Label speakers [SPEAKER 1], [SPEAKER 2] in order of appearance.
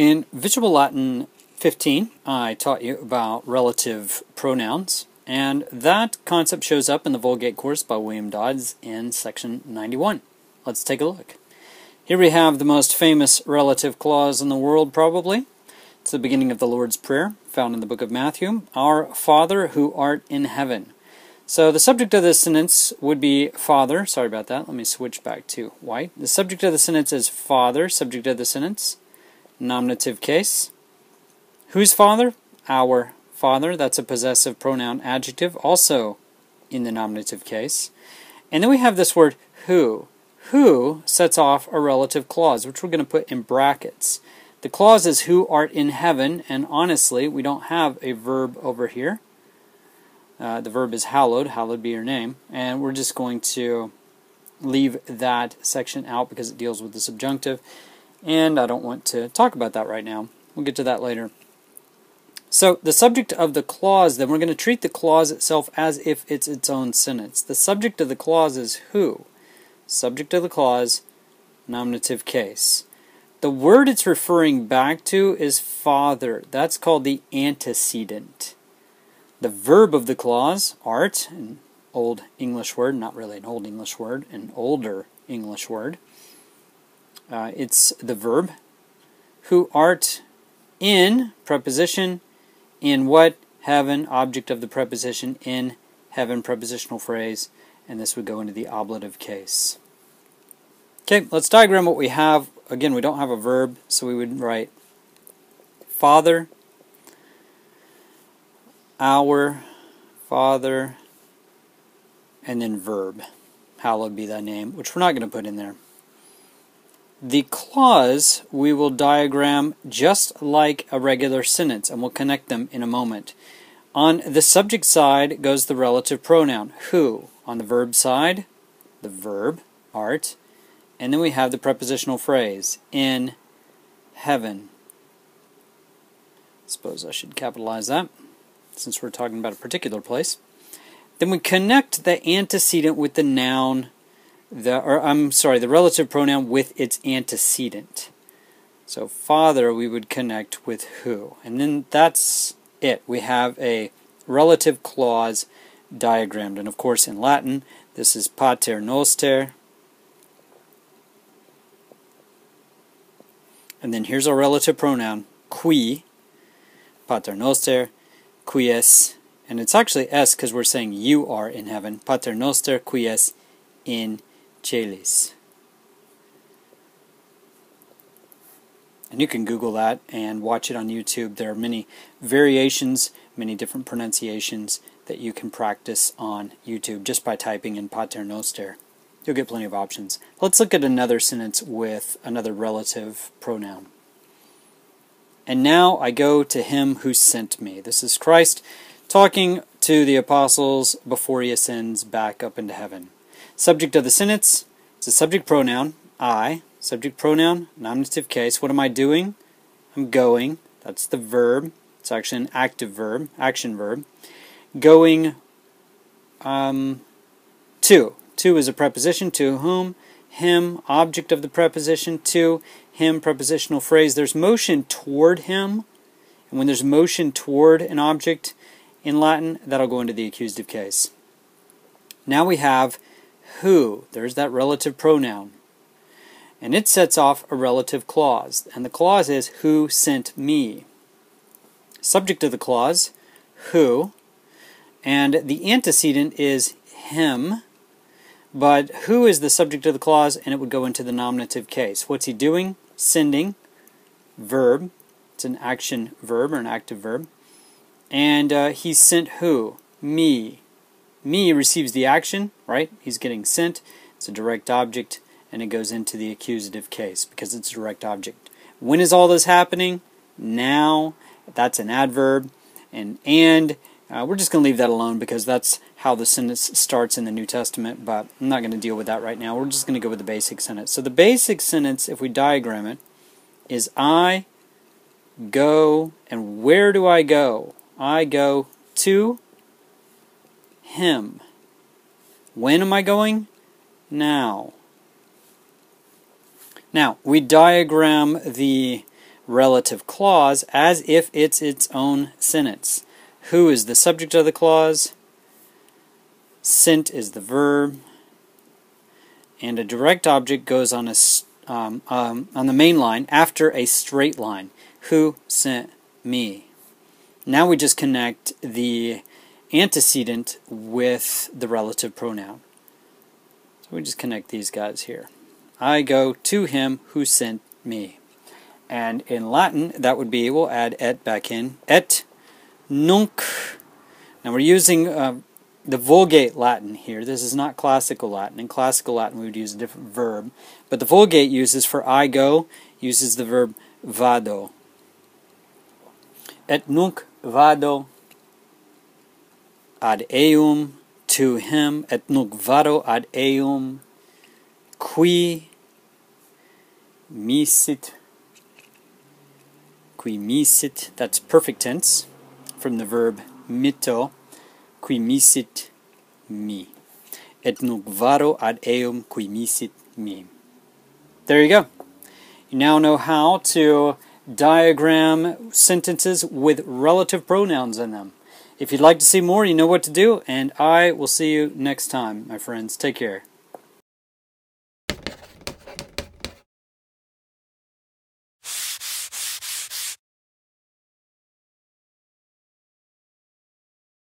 [SPEAKER 1] In Visual Latin 15, I taught you about relative pronouns, and that concept shows up in the Vulgate course by William Dodds in section 91. Let's take a look. Here we have the most famous relative clause in the world, probably. It's the beginning of the Lord's Prayer, found in the book of Matthew. Our Father who art in heaven. So the subject of this sentence would be Father. Sorry about that. Let me switch back to white. The subject of the sentence is Father. Subject of the sentence, nominative case. Whose Father? Our Father. That's a possessive pronoun adjective, also in the nominative case. And then we have this word who. Who sets off a relative clause, which we're going to put in brackets. The clause is who art in heaven, and honestly, we don't have a verb over here. The verb is hallowed, hallowed be your name, and we're just going to leave that section out because it deals with the subjunctive, and I don't want to talk about that right now. We'll get to that later. So the subject of the clause, then we're going to treat the clause itself as if it's its own sentence. The subject of the clause is who. Subject of the clause, nominative case. The word it's referring back to is Father. That's called the antecedent. The verb of the clause, art, an old English word, not really an old English word, an older English word. It's the verb. Who art in, preposition, in what? Heaven, object of the preposition, in heaven, prepositional phrase, and this would go into the ablative case. Okay, let's diagram what we have. Again, we don't have a verb, so we would write Father, our Father, and then verb. Hallowed be thy name, which we're not going to put in there. The clause we will diagram just like a regular sentence, and we'll connect them in a moment. On the subject side goes the relative pronoun, who. On the verb side, the verb, art, and then we have the prepositional phrase, in heaven. Suppose I should capitalize that, since we're talking about a particular place. Then we connect the antecedent with the noun, the relative pronoun with its antecedent. So Father we would connect with who. And then that's it. We have a relative clause diagrammed. And of course in Latin, this is pater noster. And then here's our relative pronoun, qui, pater noster, quies, and it's actually s because we're saying you are in heaven, pater noster quies in celis. And you can Google that and watch it on YouTube. There are many variations, many different pronunciations that you can practice on YouTube just by typing in pater noster. You'll get plenty of options. Let's look at another sentence with another relative pronoun. And now I go to him who sent me. This is Christ talking to the apostles before he ascends back up into heaven. Subject of the sentence is a subject pronoun, I. Subject pronoun, nominative case. What am I doing? I'm going. That's the verb. It's actually an active verb, action verb. Going to. To is a preposition, to whom, him, object of the preposition, to him, prepositional phrase. There's motion toward him, and when there's motion toward an object in Latin, that'll go into the accusative case. Now we have who. There's that relative pronoun, and it sets off a relative clause, and the clause is who sent me. Subject of the clause, who, and the antecedent is him. But who is the subject of the clause, and it would go into the nominative case. What's he doing? Sending. Verb. It's an action verb or an active verb. And he sent who? Me. Me receives the action, right? He's getting sent. It's a direct object, and it goes into the accusative case because it's a direct object. When is all this happening? Now. That's an adverb. And we're just going to leave that alone because that's how the sentence starts in the New Testament, but I'm not going to deal with that right now. We're just going to go with the basic sentence. So the basic sentence, if we diagram it, is I go, and where do I go? I go to him. When am I going? Now. Now, we diagram the relative clause as if it's its own sentence. Who is the subject of the clause? Sent is the verb. And a direct object goes on the main line after a straight line. Who sent me? Now we just connect the antecedent with the relative pronoun. So we just connect these guys here. I go to him who sent me. And in Latin, that would be, we'll add et back in, et nunc. Now we're using the Vulgate Latin here. This is not classical Latin. In classical Latin we would use a different verb. But the Vulgate uses for I go, uses the verb vado. Et nunc vado ad eum, to him, et nunc vado ad eum, qui misit. Qui misit, that's perfect tense, from the verb mito, qui misit me. Et nunc vado ad eum qui misit me. There you go. You now know how to diagram sentences with relative pronouns in them. If you'd like to see more, you know what to do, and I will see you next time, my friends. Take care.